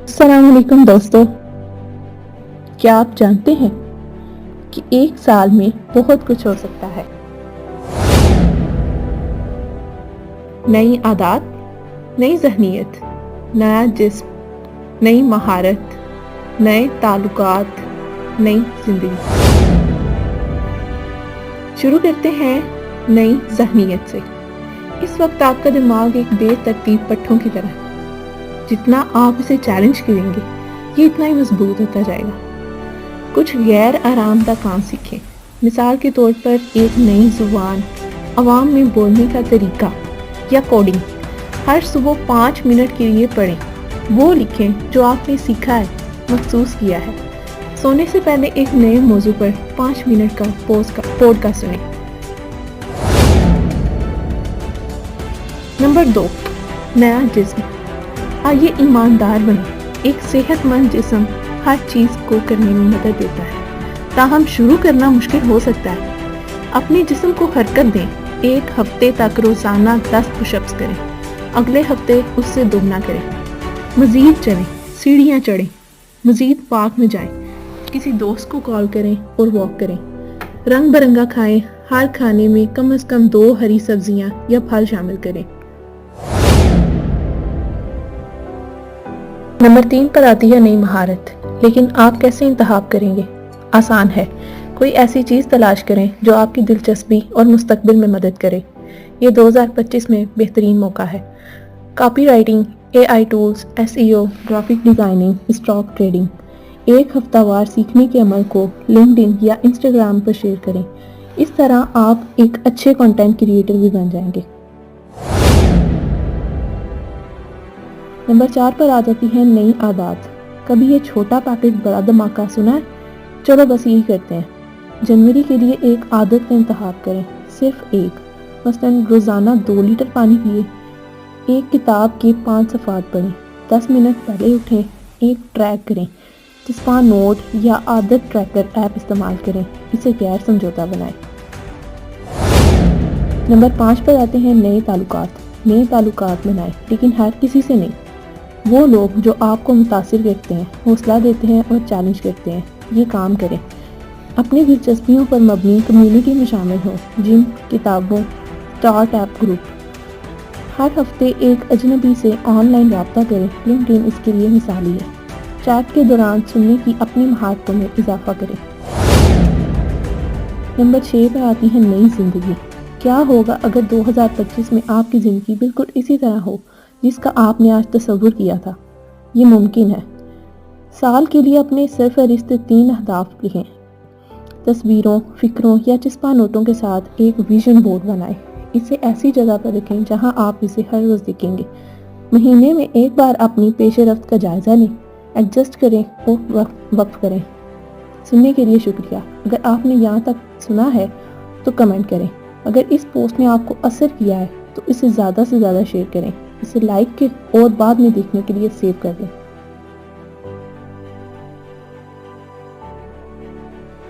السلام علیکم دوستو، کیا آپ جانتے ہیں کہ ایک سال میں بہت کچھ ہو سکتا ہے؟ نئی عادات، نئی ذہنیت، نیا جسم، نئی مہارت، نئے تعلقات، نئی زندگی۔ شروع کرتے ہیں نئی ذہنیت سے۔ اس وقت آپ کا دماغ ایک بے ترتیب پٹھوں کی طرح ہے۔ جتنا آپ اسے چیلنج کریں گے یہ اتنا ہی مضبوط ہوتا جائے گا۔ کچھ غیر آرام دہ کام سیکھیں۔ مثال کے طور پر ایک نئی زبان، عوام میں بولنے کا طریقہ یا کوڈنگ۔ ہر صبح 5 منٹ کے لیے پڑھیں، وہ لکھیں جو آپ نے سیکھا ہے، محسوس کیا ہے۔ سونے سے پہلے ایک نئے موضوع پر 5 منٹ کا پوڈ کاسٹ سنیں۔ نمبر 2، نیا جسم۔ آئیے ایماندار بنیں۔ ایک صحت مند جسم ہر چیز کو کرنے میں مدد دیتا ہے، تاہم شروع کرنا مشکل ہو سکتا ہے۔ اپنے جسم کو حرکت دیں۔ ایک ہفتے تک روزانہ 10 پش اپس کریں، اگلے ہفتے اس سے دوگنا کریں۔ مزید چلیں، سیڑھیاں چڑھیں، مزید پارک میں جائیں، کسی دوست کو کال کریں اور واک کریں۔ رنگ برنگا کھائیں، ہر کھانے میں کم از کم 2 ہری سبزیاں یا پھل شامل کریں۔ نمبر 3 پر آتی ہے نئی مہارت۔ لیکن آپ کیسے انتخاب کریں گے؟ آسان ہے، کوئی ایسی چیز تلاش کریں جو آپ کی دلچسپی اور مستقبل میں مدد کرے۔ یہ 2025 میں بہترین موقع ہے۔ Copy writing, AI tools, SEO، graphic designing, stock trading. ایک ہفتہ وار سیکھنے کے عمل کو LinkedIn یا Instagram پر شیئر کریں۔ اس طرح آپ ایک اچھے کنٹینٹ کریئٹر بھی بن جائیں گے۔ نمبر 4 پر آ جاتی ہے نئی عادات۔ کبھی یہ چھوٹا پیکٹ بڑا دھماکہ سنا ہے؟ چلو بس یہی کرتے ہیں۔ جنوری کے لیے ایک عادت کا انتخاب کریں، صرف ایک۔ مثلاً روزانہ 2 لیٹر پانی پیے، ایک کتاب کے 5 صفحات پڑھیں، 10 منٹ پہلے اٹھیں، ایک ٹریک کریں، چسپاں نوٹ یا عادت ٹریکر ایپ استعمال کریں، اسے غیر سمجھوتہ بنائیں۔ نمبر 5 پر آتے ہیں نئے تعلقات۔ نئے تعلقات بنائیں، لیکن ہر کسی سے نہیں۔ وہ لوگ جو آپ کو متاثر کرتے ہیں، حوصلہ دیتے ہیں اور چیلنج کرتے ہیں، یہ کام کریں۔ اپنی دلچسپیوں پر مبنی کمیونٹی میں شامل ہوں، جم، کتابوں، اسٹارٹ اپ گروپ۔ ہر ہفتے ایک اجنبی سے آن لائن رابطہ کریں، LinkedIn اس کے لیے مثالی ہے۔ چیٹ کے دوران سننے کی اپنی مہارتوں میں اضافہ کریں۔ نمبر 6 پر آتی ہے نئی زندگی۔ کیا ہوگا اگر 2025 میں آپ کی زندگی بالکل اسی طرح ہو جس کا آپ نے آج تصور کیا تھا؟ یہ ممکن ہے۔ سال کے لیے اپنے سرفہرست 3 اہداف لکھیں۔ تصویروں، فکروں یا چسپاں نوٹوں کے ساتھ ایک ویژن بورڈ بنائیں۔ اسے ایسی جگہ پر رکھیں جہاں آپ اسے ہر روز دیکھیں گے۔ مہینے میں ایک بار اپنی پیش رفت کا جائزہ لیں، ایڈجسٹ کریں اور وقف کریں۔ سننے کے لیے شکریہ۔ اگر آپ نے یہاں تک سنا ہے تو کمنٹ کریں۔ اگر اس پوسٹ نے آپ کو اثر کیا ہے تو اسے زیادہ سے زیادہ شیئر کریں، اسے لائک کے اور بعد میں دیکھنے کے لیے سیو کر دیں۔